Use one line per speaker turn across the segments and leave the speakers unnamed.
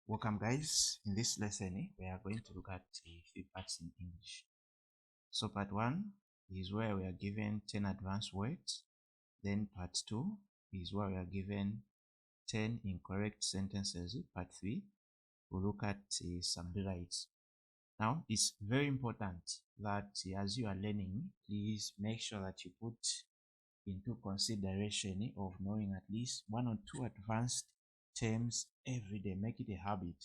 Welcome guys. In this lesson we are going to look at a few parts in English. So part 1 is where we are given 10 advanced words. Then part 2 is where we are given 10 incorrect sentences. Part 3 we'll look at some rewrites. Now it's very important that as you are learning, please make sure that you put into consideration of knowing at least 1 or 2 advanced terms every day. Make it a habit.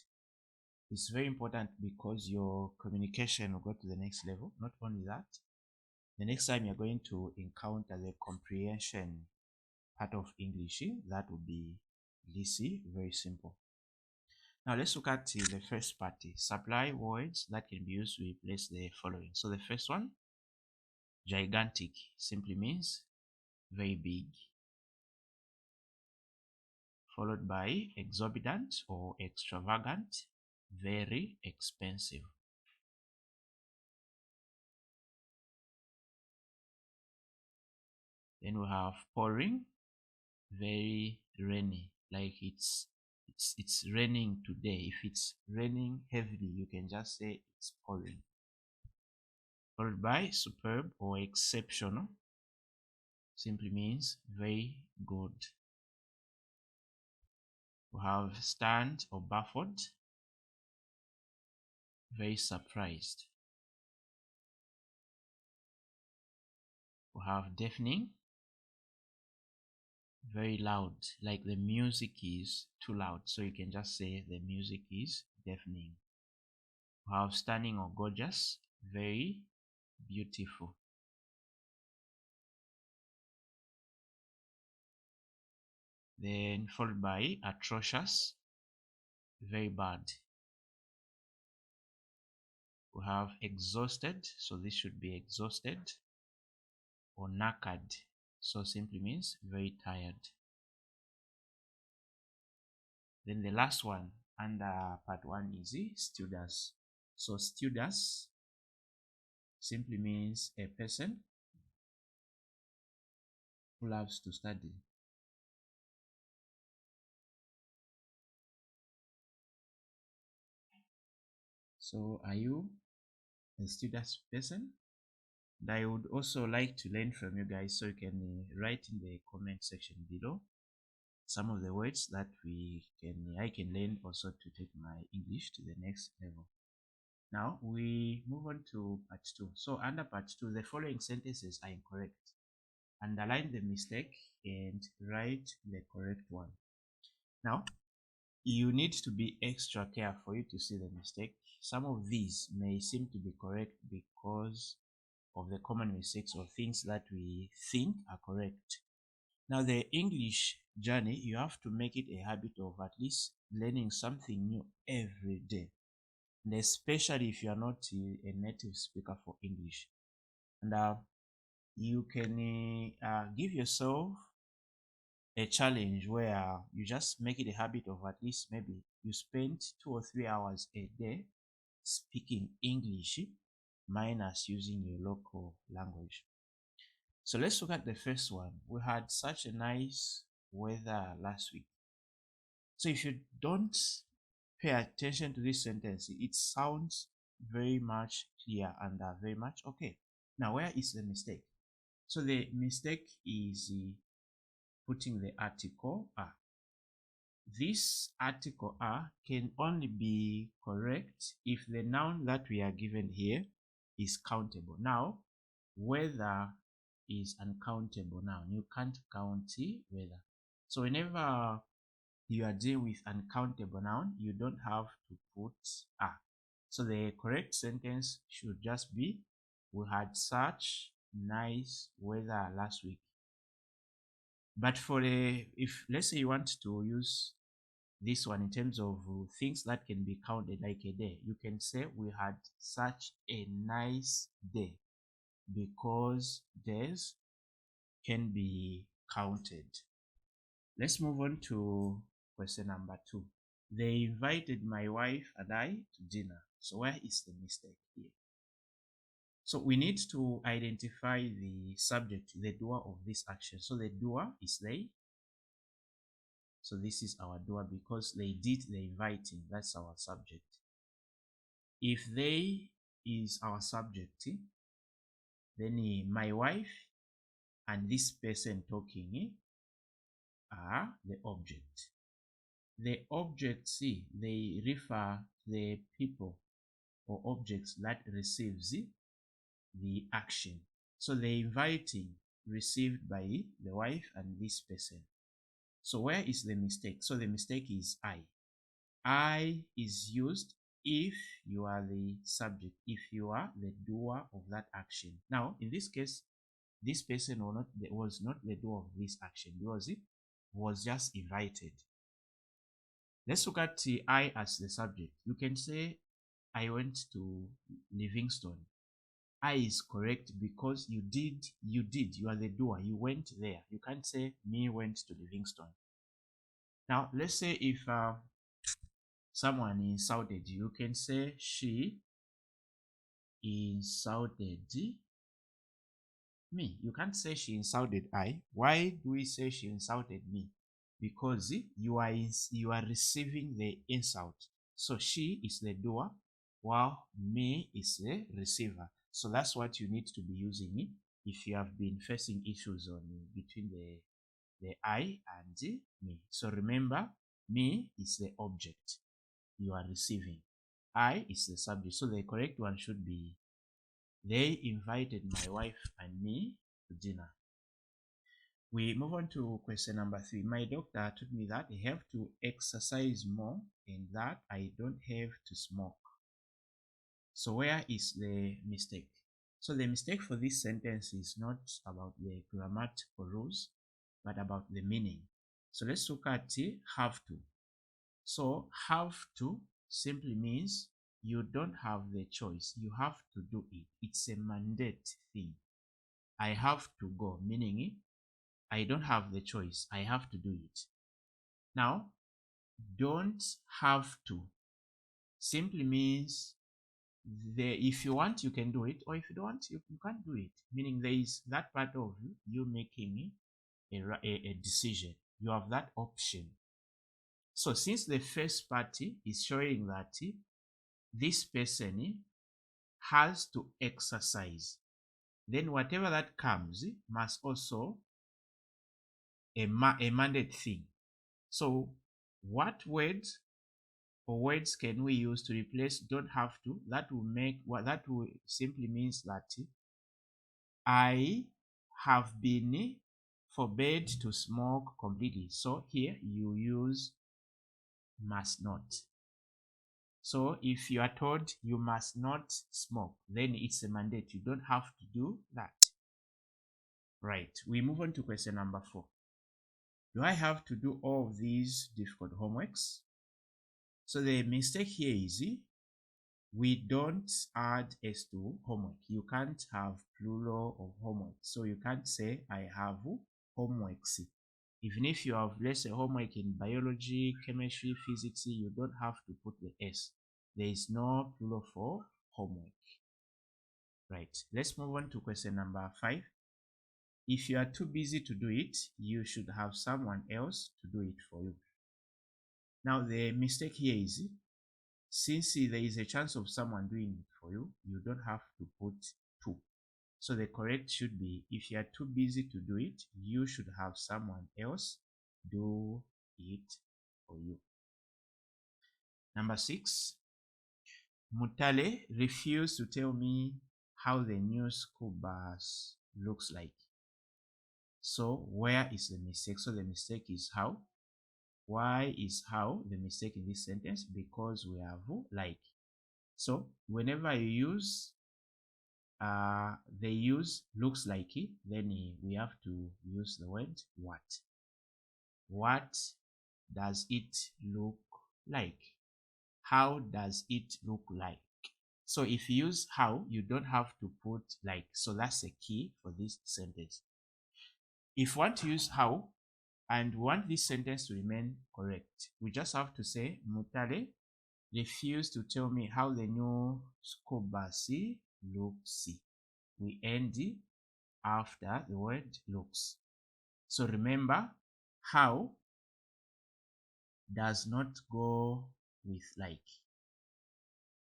It's very important because your communication will go to the next level. Not only that, the next time you're going to encounter the comprehension part of English, that will be easy, very simple. Now let's look at the first part. Supply words that can be used to replace the following. So the first one, gigantic, simply means very big, followed by exorbitant or extravagant, very expensive. Then we have pouring, very rainy, like it's raining today. If it's raining heavily, you can just say it's pouring. Followed by superb or exceptional, simply means very good. We have stunned or baffled, very surprised. We have deafening, very loud, like the music is too loud, so you can just say the music is deafening. We have stunning or gorgeous, very beautiful. Then followed by atrocious, very bad. We have exhausted, so this should be exhausted, or knackered, so simply means very tired. Then the last one under part 1 is studious. So studious simply means a person who loves to study. So are you a studious person? And I would also like to learn from you guys, so you can write in the comment section below some of the words that I can learn also to take my English to the next level. Now we move on to part 2. So under part 2, the following sentences are incorrect. Underline the mistake and write the correct one. Now you need to be extra careful for you to see the mistake. Some of these may seem to be correct because of the common mistakes or things that we think are correct. Now the English journey, you have to make it a habit of at least learning something new every day, and especially if you are not a native speaker for English. And you can give yourself a challenge where you just make it a habit of at least maybe you spend 2 or 3 hours a day speaking English minus using your local language. So let's look at the first one. We had such a nice weather last week. So if you don't pay attention to this sentence, it sounds very much clear and very much okay. Now where is the mistake? So the mistake is putting the article a. This article a can only be correct if the noun that we are given here is countable. Now weather is uncountable noun. You can't count weather. So whenever you are dealing with uncountable noun, you don't have to put a. So the correct sentence should just be, we had such nice weather last week. But for if let's say you want to use this one in terms of things that can be counted like a day, you can say we had such a nice day, because days can be counted. Let's move on to question number 2. They invited my wife and I to dinner. So where is the mistake here? So we need to identify the subject, the doer of this action. So the doer is they. So this is our doer because they did the inviting. That's our subject. If they is our subject, then my wife and this person talking are the object. The objects, they refer the people or objects that receives the action. So the inviting received by the wife and this person. So where is the mistake? So the mistake is I. I is used if you are the subject, if you are the doer of that action. Now, in this case, this person was not the doer of this action because it was just invited. Let's look at I as the subject. You can say, I went to Livingstone. I is correct because you are the doer, you went there. You can't say me went to Livingstone. Now, let's say if someone insulted you, you can say she insulted me. You can't say she insulted I. Why do we say she insulted me? Because you are receiving the insult. So she is the doer while me is the receiver. So that's what you need to be using if you have been facing issues on between the I and me. So remember, me is the object you are receiving. I is the subject. So the correct one should be, they invited my wife and me to dinner. We move on to question number 3. My doctor told me that I have to exercise more and that I don't have to smoke. So where is the mistake? So the mistake for this sentence is not about the grammatical rules, but about the meaning. So let's look at have to. So have to simply means you don't have the choice. You have to do it. It's a mandate thing. I have to go, meaning I don't have the choice. I have to do it. Now, don't have to simply means if you want, you can do it, or if you don't want, you can't do it. Meaning there is that part of you making a decision. You have that option. So since the first party is showing that this person has to exercise, then whatever that comes must also a mandate thing. So what words or words can we use to replace don't have to? That will simply means that I have been forbade to smoke completely. So here you use must not. So if you are told you must not smoke, then it's a mandate. You don't have to do that. Right. We move on to question number 4. Do I have to do all of these difficult homeworks? So the mistake here is we don't add s to homework. You can't have plural of homework. So you can't say I have homeworks. Even if you have, let's say, homework in biology, chemistry, physics, you don't have to put the s. There is no plural for homework. Right. Let's move on to question number 5. If you are too busy to do it, you should have someone else to do it for you. Now the mistake here is, since there is a chance of someone doing it for you, you don't have to put to. So the correct should be, if you are too busy to do it, you should have someone else do it for you. Number 6, Mutale refused to tell me how the new school bus looks like. So where is the mistake? So the mistake is how. Why is how the mistake in this sentence? Because we have like. So whenever you use they use looks like it, then we have to use the word what. What does it look like? How does it look like? So if you use how, you don't have to put like. So that's the key for this sentence. If you want to use how and want this sentence to remain correct, we just have to say Mutale refused to tell me how the new school bus looks. We end after the word looks. So remember, how does not go with like.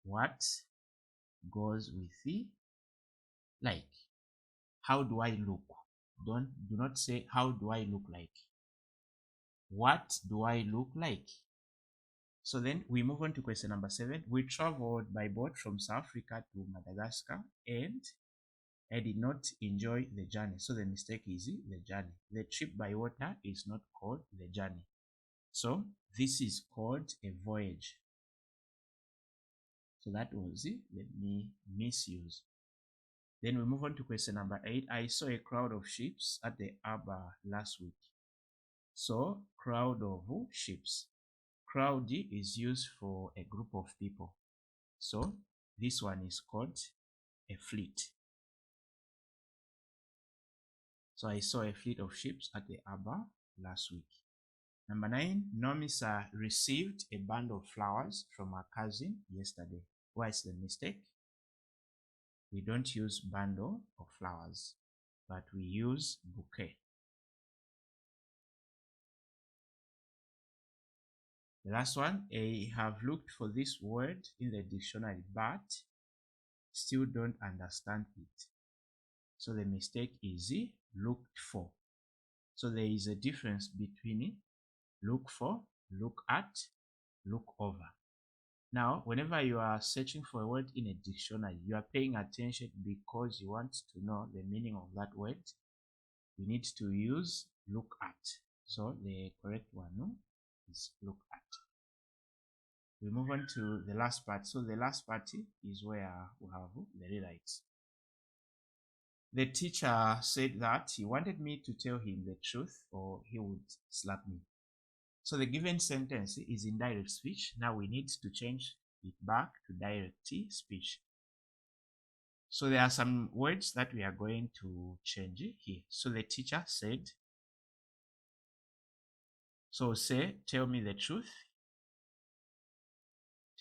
What goes with the like? How do I look? Do not say how do I look like. What do I look like? So then we move on to question number 7. We traveled by boat from South Africa to Madagascar and I did not enjoy the journey. So the mistake is the journey. The trip by water is not called the journey. So this is called a voyage. So that was it. Let me misuse. Then we move on to question number 8. I saw a crowd of sheep at the harbour last week. So crowd of sheep. Crowd is used for a group of people. So this one is called a fleet. So I saw a fleet of sheep at the harbour last week. Number 9, Nomisa received a bundle of flowers from her cousin yesterday. What is the mistake? We don't use bundle of flowers, but we use bouquet. The last one, I have looked for this word in the dictionary, but still don't understand it. So the mistake is looked for. So there is a difference between look for, look at, look over. Now, whenever you are searching for a word in a dictionary, you are paying attention because you want to know the meaning of that word. You need to use look at. So the correct one is look at. We move on to the last part. So the last part is where we have the rewrites. The teacher said that he wanted me to tell him the truth or he would slap me. So the given sentence is in direct speech. Now we need to change it back to direct speech. So there are some words that we are going to change here. So the teacher said, so say, tell me the truth.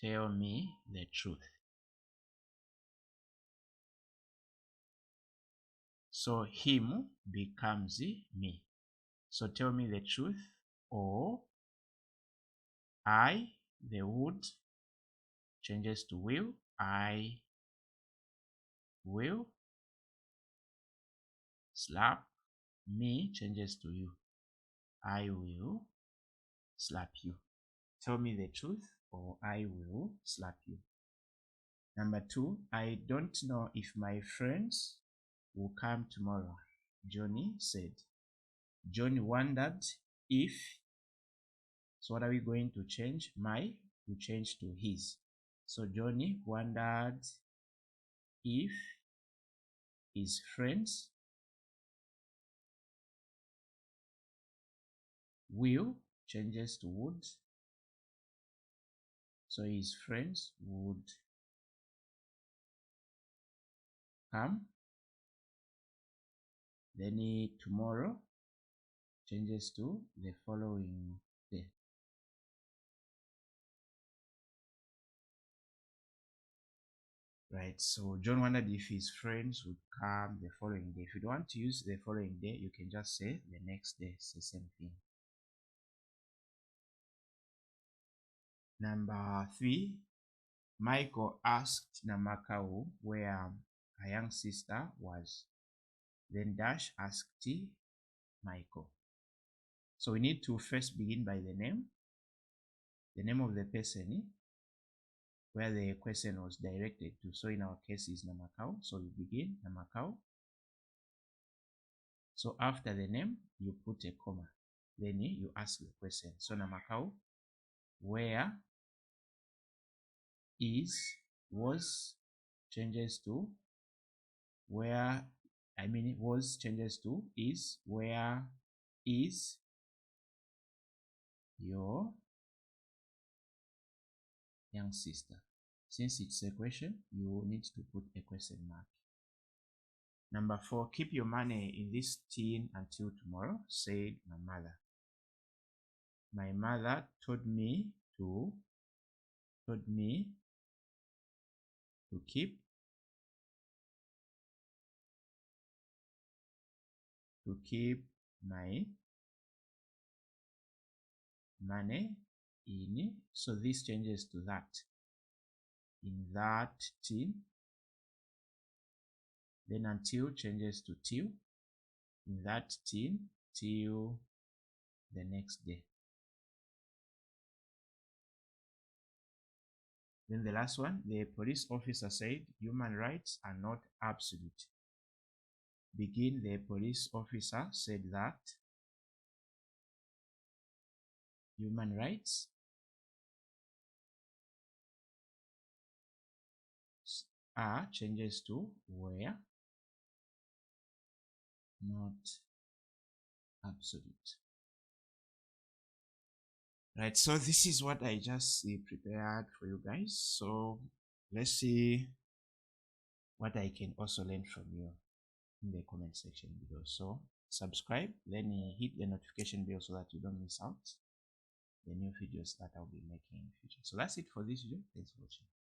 Tell me the truth. So him becomes me. So tell me the truth, or I, the would, changes to will. I will slap me, changes to you. I will slap you. Tell me the truth, or I will slap you. Number 2, I don't know if my friends will come tomorrow, Johnny said. Johnny wondered if. So what are we going to change? My to change to his. So Johnny wondered if his friends will changes to would. So his friends would come. Then tomorrow changes to the following day. Right, so John wondered if his friends would come the following day. If you don't want to use the following day, you can just say the next day. It's the same thing. Number 3, Michael asked Namakau where her young sister was. Then Dash asked Michael. So we need to first begin by the name of the person where the question was directed to. So in our case is Namakau. So we begin Namakau. So after the name, you put a comma. Then you ask the question. So Namakau, where is, was changes to where, was changes to is, where is your young sister. Since it's a question, you need to put a question mark. Number 4, keep your money in this tin until tomorrow, said my mother. My mother told me to keep my money in. So this changes to that. In that tin. Then until changes to till. In that tin till the next day. Then the last one, the police officer said human rights are not absolute. Begin, the police officer said that human rights are changes to were not absolute. Right, so this is what I just prepared for you guys. So let's see what I can also learn from you in the comment section below. So subscribe, then hit the notification bell so that you don't miss out the new videos that I'll be making in the future. So that's it for this video. Thanks for watching.